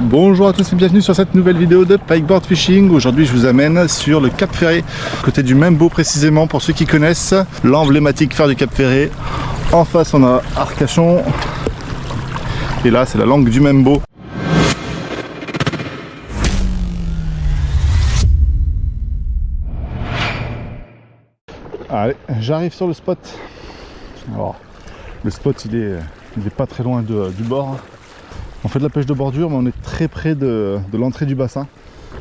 Bonjour à tous et bienvenue sur cette nouvelle vidéo de Pikeboard Fishing. Aujourd'hui je vous amène sur le Cap Ferret, côté du Membo précisément, pour ceux qui connaissent l'emblématique phare du Cap Ferret. En face on a Arcachon et là c'est la langue du Membo. Allez, j'arrive sur le spot. Alors, le spot il est pas très loin du bord. On fait de la pêche de bordure, mais on est très près de l'entrée du bassin,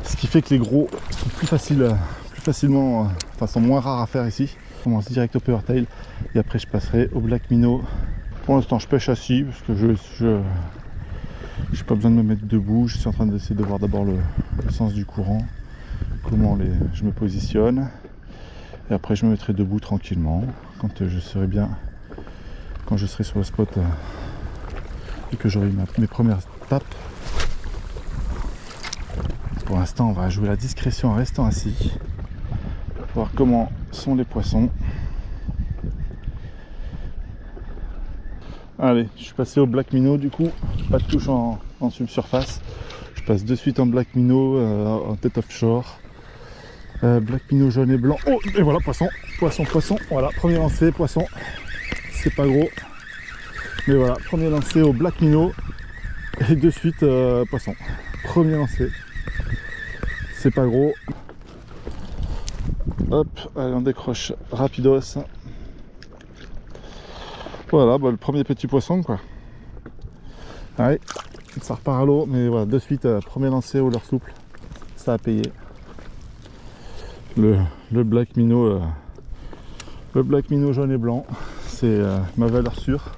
ce qui fait que les gros sont plus facilement, enfin sont moins rares à faire ici. Je commence direct au Power Tail et après je passerai au Black Minnow. Pour l'instant je pêche assis parce que je j'ai pas besoin de me mettre debout. Je suis en train d'essayer de voir d'abord le sens du courant, comment je me positionne, et après je me mettrai debout tranquillement quand je serai sur le spot. Et que j'aurai mes premières tapes. Pour l'instant on va jouer la discrétion en restant assis, voir comment sont les poissons. Allez, je suis passé au Black Minnow du coup, pas de touche en subsurface. Je passe de suite en Black Minnow en tête offshore. Black Minnow jaune et blanc. Oh, et voilà, poisson. Voilà, premier lancé, poisson. C'est pas gros. Mais voilà, premier lancé au Black Minnow et de suite poisson. Premier lancé, c'est pas gros. Hop, allez on décroche rapidos. Voilà, bah, le premier petit poisson quoi. Allez, ça repart à l'eau, mais voilà, de suite premier lancé au leurre souple, ça a payé. Le Black Minnow, jaune et blanc, c'est ma valeur sûre.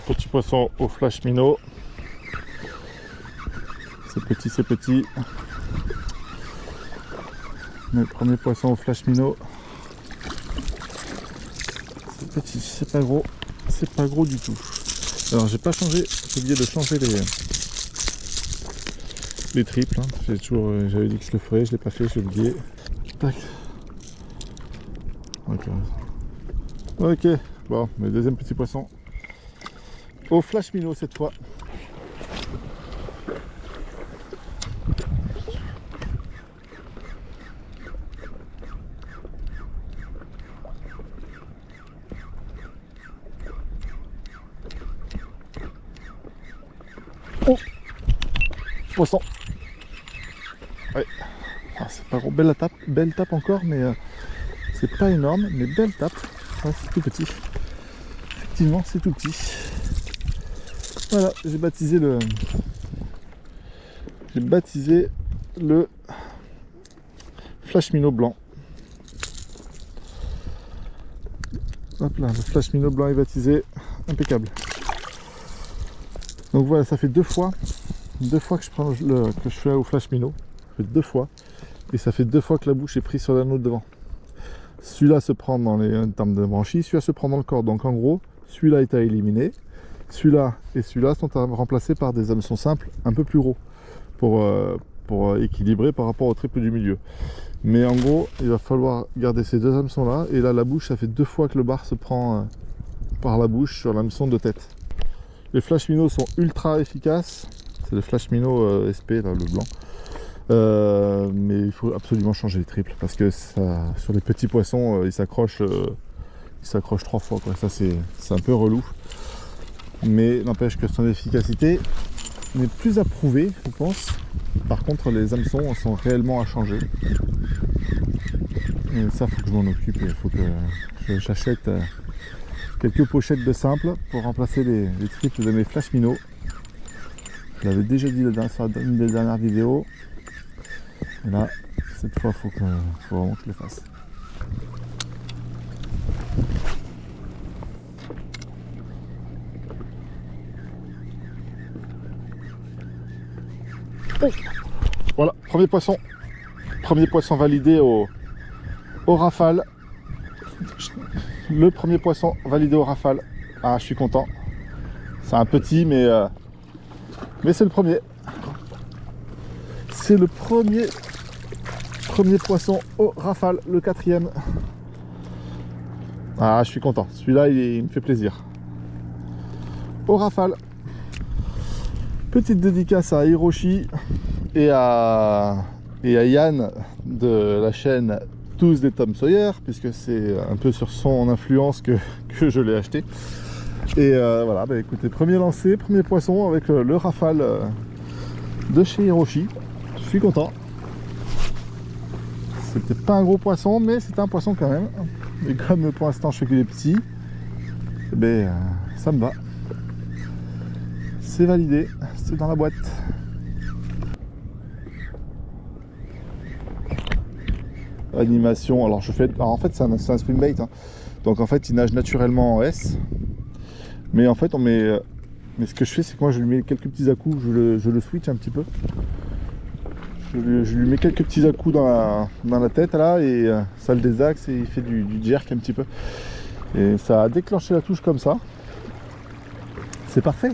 Petit poisson au Flash Minnow. C'est petit. Le premier poisson au Flash Minnow. C'est petit, c'est pas gros du tout. Alors j'ai oublié de changer les triples. Hein. J'avais dit que je le ferais, je l'ai pas fait, j'ai oublié. Tac. Ok, bon, le deuxième petit poisson. Au Flash Minnow cette fois. Oh, poisson. Ouais. Ah, c'est pas gros, belle tape encore, mais c'est pas énorme, mais belle tape. Ah, c'est tout petit. Effectivement, c'est tout petit. Voilà, j'ai baptisé le Flash Minnow blanc. Hop là, le Flash Minnow blanc est baptisé, impeccable. Donc voilà, ça fait deux fois que je fais au Flash Minnow. Ça fait 2 fois, et ça fait 2 fois que la bouche est prise sur l'anneau de devant. Celui-là se prend dans les termes de branchies, celui-là se prend dans le corps. Donc en gros, celui-là est à éliminer. Celui-là et celui-là sont remplacés par des hameçons simples un peu plus gros pour équilibrer par rapport au triple du milieu. Mais en gros, il va falloir garder ces 2 hameçons là. Et là, la bouche, ça fait 2 fois que le bar se prend par la bouche sur l'hameçon de tête. Les Flash Minnow sont ultra efficaces. C'est le Flash Minnow SP, là, le blanc. Mais il faut absolument changer les triples parce que ça, sur les petits poissons, ils s'accrochent 3 fois. Quoi. Ça, c'est un peu relou. Mais n'empêche que son efficacité n'est plus à prouver, je pense. Par contre, les hameçons sont réellement à changer. Et ça, faut que je m'en occupe. Il faut que j'achète quelques pochettes de simple pour remplacer les triples de mes Flash Minnow. Je l'avais déjà dit sur une des dernières vidéos. Et là, cette fois, faut vraiment que je le fasse. Oh, voilà, premier poisson validé au rafale. Le premier poisson validé au rafale. Ah, je suis content. C'est un petit, mais c'est le premier. C'est le premier Premier poisson au rafale, le 4e. Ah, je suis content. Celui-là, il me fait plaisir. Au rafale. Petite dédicace à Hiroshi et à Yann de la chaîne Tous des Tom Sawyer, puisque c'est un peu sur son influence que je l'ai acheté. Et voilà, bah écoutez, premier lancé, premier poisson avec le rafale de chez Hiroshi. Je suis content. C'était pas un gros poisson, mais c'était un poisson quand même. Et comme pour l'instant je fais que des petits, eh ben, ça me va. C'est validé, c'est dans la boîte. Animation, alors je fais. Alors en fait c'est un swim bait, hein. Donc en fait il nage naturellement en S. Mais en fait on met. Mais ce que je fais c'est que moi je lui mets quelques petits à-coups, je le switch un petit peu. Je lui mets quelques petits à-coups dans la tête là et ça le désaxe et il fait du jerk un petit peu. Et ça a déclenché la touche comme ça. C'est parfait.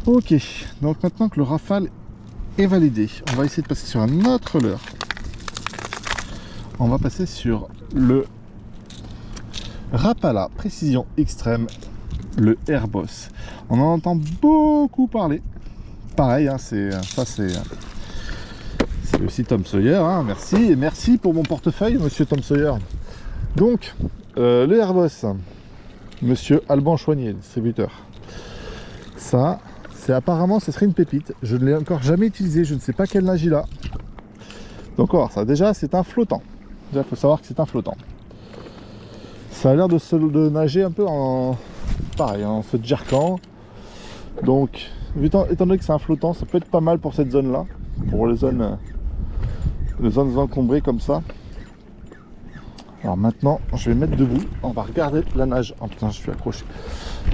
Ok, donc maintenant que le rafale est validé, on va essayer de passer sur un autre leurre. On va passer sur le Rapala Précision Extrême, le Airboss. On en entend beaucoup parler. Pareil, hein, c'est aussi Tom Sawyer, hein, merci. Et merci pour mon portefeuille, monsieur Tom Sawyer. Donc, le Airboss, monsieur Alban Choignier, distributeur. Ça, c'est apparemment, ce serait une pépite. Je ne l'ai encore jamais utilisé, je ne sais pas quel nage il a. Donc on va voir ça. Déjà, c'est un flottant. Déjà, il faut savoir que c'est un flottant. Ça a l'air de nager un peu en... pareil, en se jerkant. Donc, étant donné que c'est un flottant, ça peut être pas mal pour cette zone-là. Pour les zones encombrées comme ça. Alors maintenant, je vais me mettre debout. On va regarder la nage. Oh putain, je suis accroché.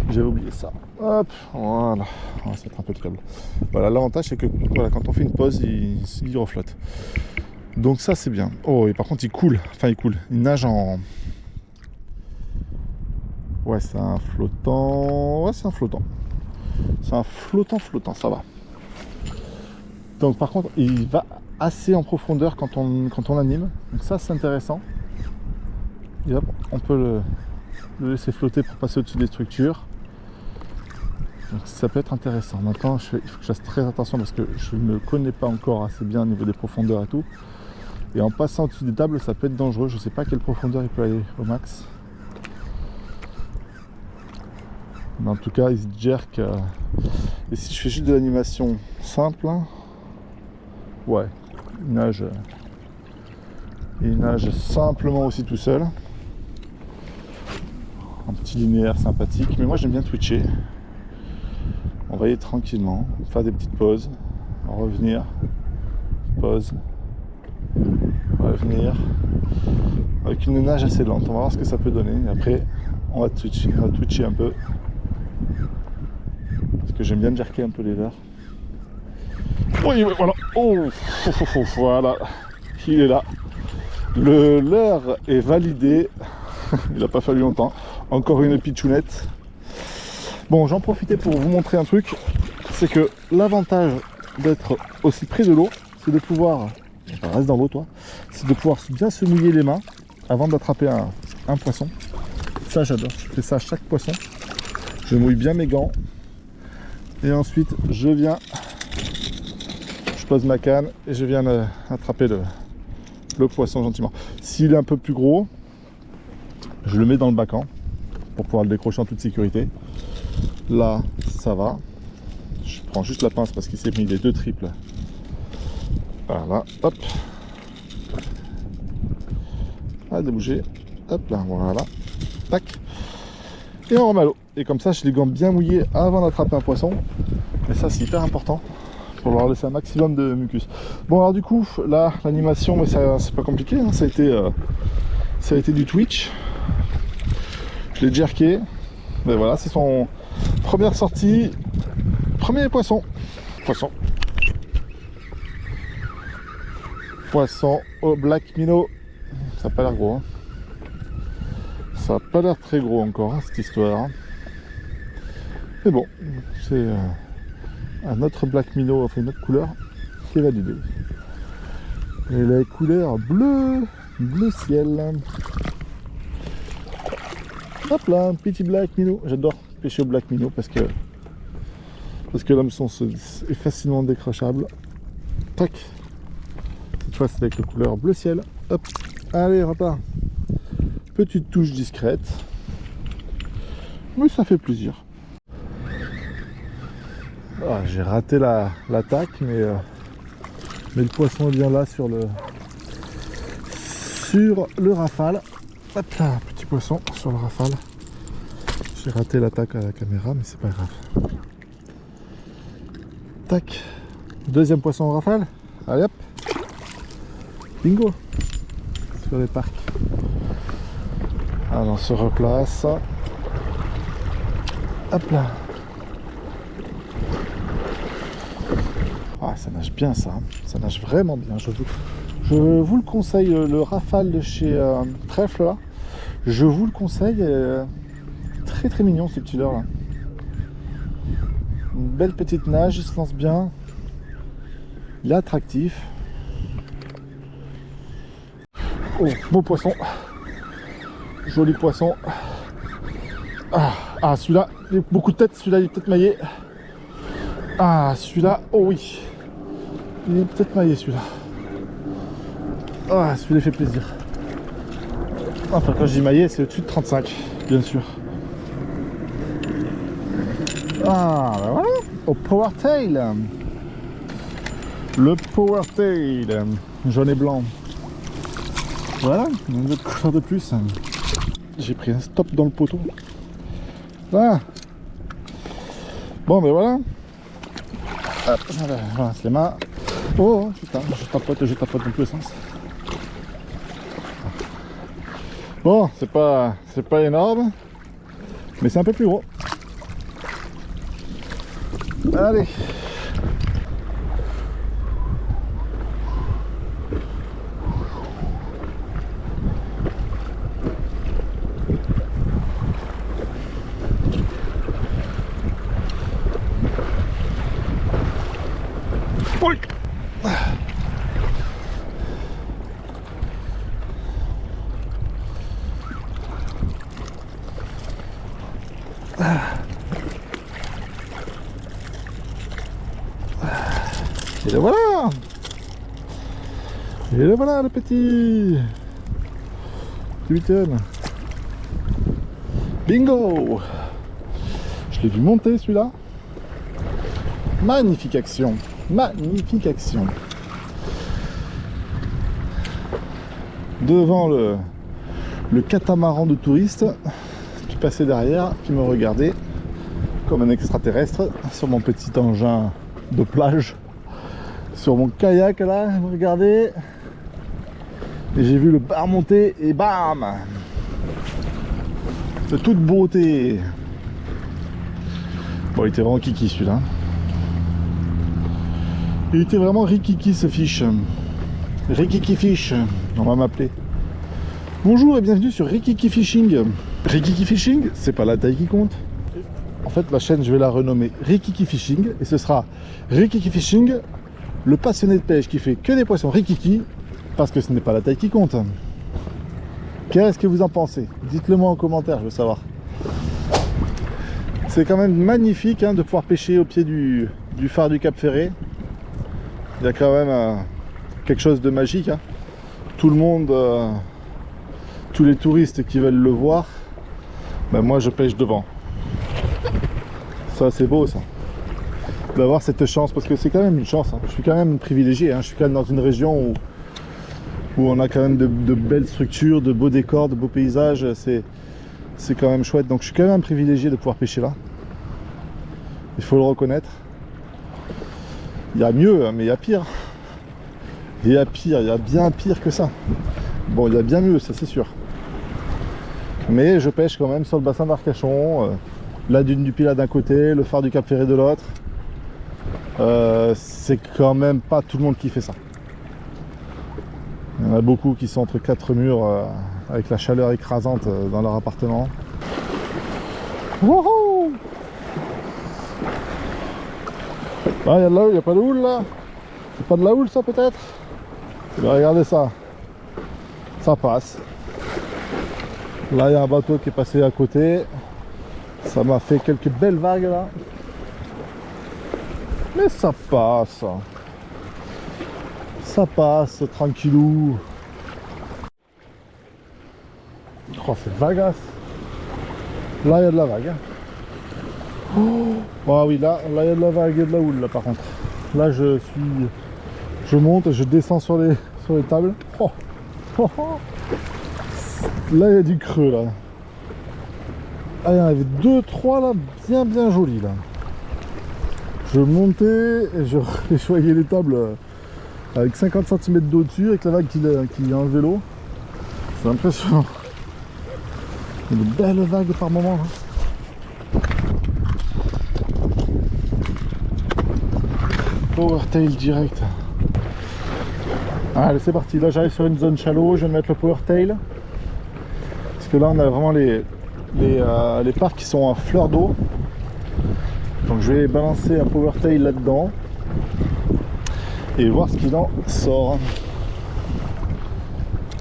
J'avais oublié ça. Hop, voilà. On va se mettre un peu de câble. Voilà, l'avantage c'est que voilà, quand on fait une pause, il reflotte. Donc ça c'est bien. Oh, et par contre il coule. Enfin il coule. Il nage en... Ouais, c'est un flottant. Ouais, c'est un flottant. C'est un flottant, ça va. Donc par contre, il va assez en profondeur quand on l'anime. Donc ça c'est intéressant. Et hop, on peut le laisser flotter pour passer au-dessus des structures. Donc ça peut être intéressant. Maintenant, il faut que je fasse très attention parce que je ne connais pas encore assez bien au niveau des profondeurs et tout. Et en passant au-dessus des tables, ça peut être dangereux. Je ne sais pas à quelle profondeur il peut aller au max. Mais en tout cas, il se jerk. Et si je fais juste de l'animation simple, ouais, il nage simplement aussi tout seul. Un petit linéaire sympathique. Mais moi, j'aime bien twitcher. On va y aller tranquillement, faire des petites pauses, revenir, pause, revenir, avec une nage assez lente. On va voir ce que ça peut donner. Et après, on va twitcher un peu, parce que j'aime bien jerker un peu les leurres. Oui, voilà. Oh, voilà, il est là. Le leurre est validé. Il n'a pas fallu longtemps. Encore une pitchounette. Bon, j'en profitais pour vous montrer un truc, c'est que l'avantage d'être aussi près de l'eau, c'est de pouvoir, enfin, reste dans l'eau toi, c'est de pouvoir bien se mouiller les mains avant d'attraper un poisson. Ça j'adore, je fais ça à chaque poisson. Je mouille bien mes gants et ensuite je viens, je pose ma canne et je viens attraper le poisson gentiment. S'il est un peu plus gros, je le mets dans le bacan pour pouvoir le décrocher en toute sécurité. Là, ça va. Je prends juste la pince parce qu'il s'est mis les deux triples. Voilà, hop. Ah, de bouger. Hop là, voilà. Tac. Et on remet à l'eau. Et comme ça, je les gants bien mouillés avant d'attraper un poisson. Et ça, c'est hyper important pour leur laisser un maximum de mucus. Bon, alors du coup, là, l'animation, c'est pas compliqué. Hein. Ça a été du Twitch. Je l'ai jerké. Mais voilà, c'est son première sortie. Premier poisson. Poisson au Black Minnow. Ça n'a pas l'air gros. Hein. Ça n'a pas l'air très gros encore, hein, cette histoire. Hein. Mais bon, c'est un autre Black Minnow, enfin une autre couleur qui est validée. Et la couleur bleu ciel. Hop là, un petit Black Minnow. J'adore pêcher au Black Minnow parce que l'hameçon est facilement décrochable. Tac. Cette fois c'est avec la couleur bleu ciel. Hop. Allez, repart. Petite touche discrète. Mais ça fait plaisir. Ah, j'ai raté l'attaque, mais le poisson est bien là sur le rafale. Hop là, petit poisson sur le rafale. J'ai raté l'attaque à la caméra, mais c'est pas grave. Tac. Deuxième poisson au rafale. Allez hop. Bingo. Sur les parcs. Alors on se replace. Hop là. Ah, ça nage bien ça. Ça nage vraiment bien. Je vous le conseille, le rafale de chez Trèfle là. Je vous le conseille. Très très mignon ce petit leurre là. Une belle petite nage, il se lance bien. Il est attractif. Oh, beau poisson. Joli poisson. Ah, celui-là, il a beaucoup de tête, celui-là il est peut-être maillé. Ah, celui-là, oh oui. Il est peut-être maillé celui-là. Ah, celui-là fait plaisir. Enfin, quand je dis maillé, c'est au-dessus de 35, bien sûr. Ah, ben voilà. Au Power Tail. Le Power Tail. Jaune et blanc. Voilà, une autre couleur de plus. J'ai pris un stop dans le poteau. Ah. Bon, ben voilà. Hop, je rince les mains. Oh, putain, je tapote dans tous les sens. Bon, c'est pas énorme, mais c'est un peu plus gros. Allez. Oui. Et le voilà. Et le voilà le petit 8 tonnes. Bingo. Je l'ai vu monter celui-là. Magnifique action. Magnifique action. Devant le catamaran de touristes qui passait derrière, qui me regardait comme un extraterrestre sur mon petit engin de plage, sur mon kayak là, il me regardait et j'ai vu le bar monter et bam, de toute beauté. Bon, il était vraiment kiki celui-là. Il était vraiment rikiki ce fiche. Rikiki Fish, on va m'appeler. Bonjour et bienvenue sur Rikiki Fishing. Rikiki Fishing, c'est pas la taille qui compte. En fait, la chaîne, je vais la renommer Rikiki Fishing. Et ce sera Rikiki Fishing, le passionné de pêche qui fait que des poissons rikiki, parce que ce n'est pas la taille qui compte. Qu'est-ce que vous en pensez? Dites-le moi en commentaire, je veux savoir. C'est quand même magnifique hein, de pouvoir pêcher au pied du phare du Cap Ferret. Il y a quand même quelque chose de magique. Hein. tout le monde, tous les touristes qui veulent le voir, ben moi je pêche devant. Ça c'est beau ça, d'avoir cette chance, parce que c'est quand même une chance, hein. Je suis quand même privilégié, hein. Je suis quand même dans une région où on a quand même de belles structures, de beaux décors, de beaux paysages, c'est quand même chouette, donc je suis quand même privilégié de pouvoir pêcher là. Il faut le reconnaître. Il y a mieux, mais il y a pire. Il y a pire, il y a bien pire que ça. Bon, il y a bien mieux, ça c'est sûr. Mais je pêche quand même sur le bassin d'Arcachon, la dune du Pilat d'un côté, le phare du Cap Ferré de l'autre. C'est quand même pas tout le monde qui fait ça. Il y en a beaucoup qui sont entre quatre murs avec la chaleur écrasante dans leur appartement. Wouhou! Ah, il y a de la houle, il n'y a pas de houle là? C'est pas de la houle ça peut-être? Mais regardez ça. Ça passe. Là il y a un bateau qui est passé à côté. Ça m'a fait quelques belles vagues là. Mais ça passe. Ça passe tranquillou. Oh, c'est vagasse. Là il y a de la vague. Oh, ah oui, là il y a de la vague et de la houle là par contre. Là je monte, je descends sur les tables. Oh. Oh, oh. Là il y a du creux là. Ah, il y en avait 2-3 là, bien jolis là. Je montais et je voyais les tables avec 50 cm d'eau dessus, avec la vague qui enlevait l'eau. C'est impressionnant. Il y a de belles vagues par moment là. Powertail direct. Allez, c'est parti. Là, j'arrive sur une zone shallow. Je vais mettre le Powertail. Parce que là, on a vraiment les parcs qui sont en fleur d'eau. Donc, je vais balancer un Powertail là-dedans. Et voir ce qu'il en sort.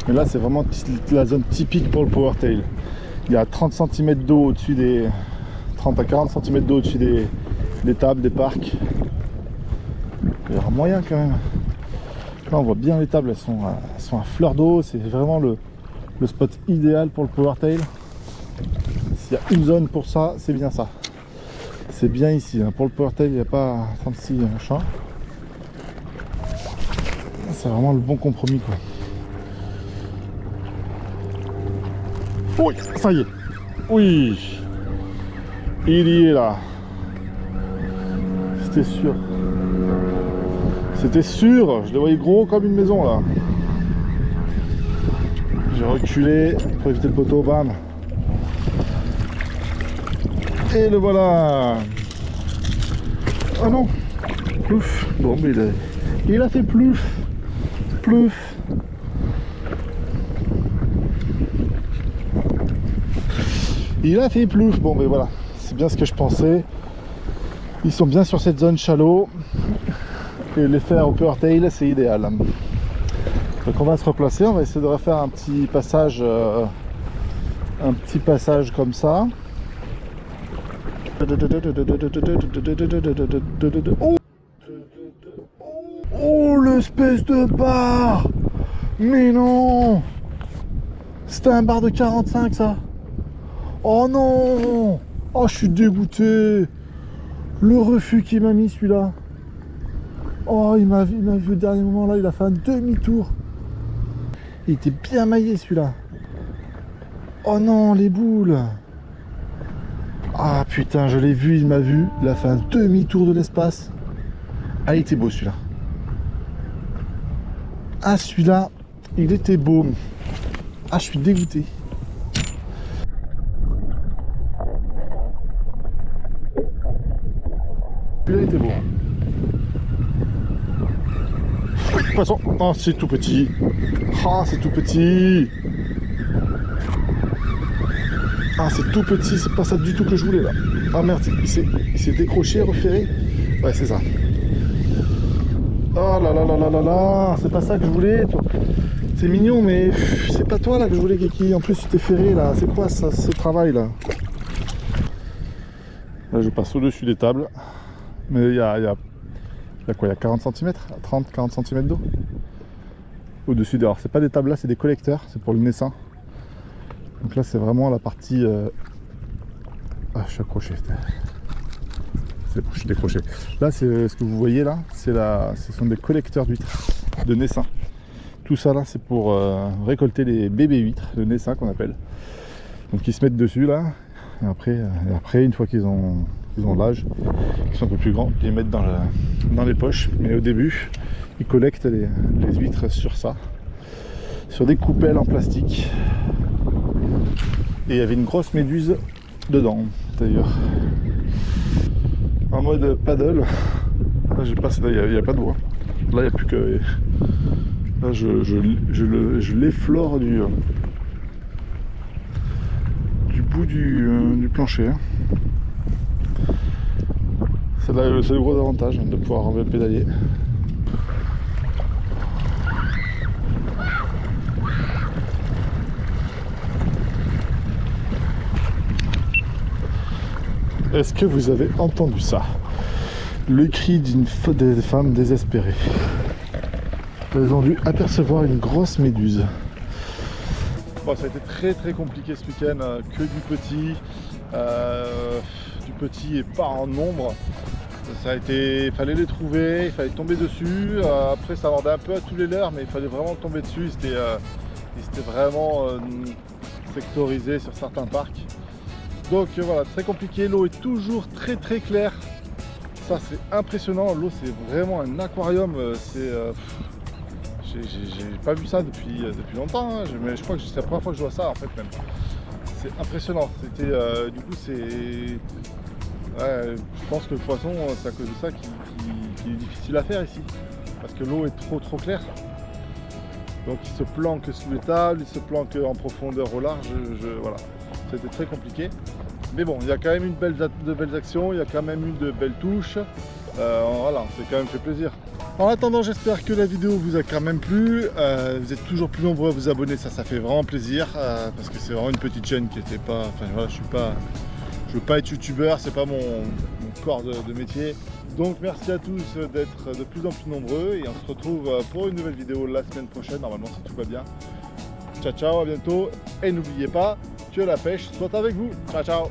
Mais là, c'est vraiment la zone typique pour le Powertail. Il y a 30 cm d'eau au-dessus des... 30 à 40 cm d'eau au-dessus des tables, des parcs. Il y aura moyen quand même. Là on voit bien les tables, elles sont à fleur d'eau. C'est vraiment le spot idéal pour le Powertail. S'il y a une zone pour ça, c'est bien ça. C'est bien ici. Pour le Powertail, il n'y a pas 36 machin. C'est vraiment le bon compromis quoi. Oui, ça y est. Oui. Il y est là. C'était sûr. C'était sûr, je le voyais gros comme une maison là. J'ai reculé pour éviter le poteau, bam. Et le voilà. Oh non. Plouf. Bon, mais il a fait plouf. Plouf. Il a fait plouf. Bon, mais voilà. C'est bien ce que je pensais. Ils sont bien sur cette zone shallow. Et les faire au Powertail, c'est idéal. Donc on va se replacer, on va essayer de refaire un petit passage comme ça. Oh, oh l'espèce de bar! Mais non! C'était un bar de 45 ça! Oh non! Oh, je suis dégoûté! Le refus qu'il m'a mis celui-là! Oh, il m'a vu au dernier moment là, il a fait un demi-tour. Il était bien maillé celui-là. Oh non, les boules. Ah putain, je l'ai vu, il m'a vu. Il a fait un demi-tour de l'espace. Ah, il était beau celui-là. Ah, celui-là, il était beau. Ah, je suis dégoûté. Celui-là était beau. Poisson. Oh, c'est tout petit. Ah, c'est tout petit. Ah, c'est tout petit, c'est pas ça du tout que je voulais là. Ah merde, il s'est décroché, referré. Ouais, c'est ça. Oh là là là là là là, c'est pas ça que je voulais. C'est mignon, mais c'est pas toi là que je voulais, Kiki. En plus, tu t'es ferré là. C'est quoi ça, ce travail là? Là, je passe au-dessus des tables. Mais il y a quoi? Il y a 40 cm? 30-40 cm d'eau? au-dessus. Alors c'est pas des tables là, c'est des collecteurs, c'est pour le naissain. Donc là c'est vraiment la partie... Ah, je suis accroché. C'est bon, je suis décroché. Là c'est ce que vous voyez là, ce sont des collecteurs d'huîtres, de naissain. Tout ça là c'est pour récolter les bébés huîtres, le naissain qu'on appelle. Donc ils se mettent dessus là, et après une fois qu'ils ont l'âge, qu'ils sont un peu plus grands, ils les mettent dans les poches. Mais au début, ils collectent les huîtres sur ça, sur des coupelles en plastique. Et il y avait une grosse méduse dedans d'ailleurs. En mode paddle. Là j'ai passé, là il n'y a pas de voie. Là il n'y a plus que... Là je l'effleure du bout du plancher. C'est le gros avantage de pouvoir pédaler. Est-ce que vous avez entendu ça? Le cri des femmes désespérées. Elles ont dû apercevoir une grosse méduse. Bon, ça a été très compliqué ce week-end, que du petit et pas en nombre. Ça a été, il fallait les trouver, il fallait tomber dessus. Après ça vendait un peu à tous les leurres, mais il fallait vraiment tomber dessus. C'était vraiment sectorisé sur certains parcs. Donc voilà, très compliqué. L'eau est toujours très claire. Ça c'est impressionnant. L'eau c'est vraiment un aquarium. J'ai pas vu ça depuis longtemps. Hein. Mais je crois que c'est la première fois que je vois ça en fait même. C'est impressionnant. C'était du coup c'est. Ouais, je pense que le poisson, c'est à cause de ça qu'il est difficile à faire ici. Parce que l'eau est trop claire. Donc il se planque sous les tables, il se planque en profondeur au large. Voilà. C'était très compliqué. Mais bon, il y a quand même eu de belles actions, il y a quand même eu de belles touches. Voilà, c'est quand même fait plaisir. En attendant, j'espère que la vidéo vous a quand même plu. Vous êtes toujours plus nombreux à vous abonner, ça fait vraiment plaisir. Parce que c'est vraiment une petite chaîne qui était pas... Enfin voilà, je veux pas être youtubeur, c'est pas mon corps de métier. Donc merci à tous d'être de plus en plus nombreux et on se retrouve pour une nouvelle vidéo la semaine prochaine, normalement si tout va bien. Ciao, à bientôt et n'oubliez pas que la pêche soit avec vous. Ciao.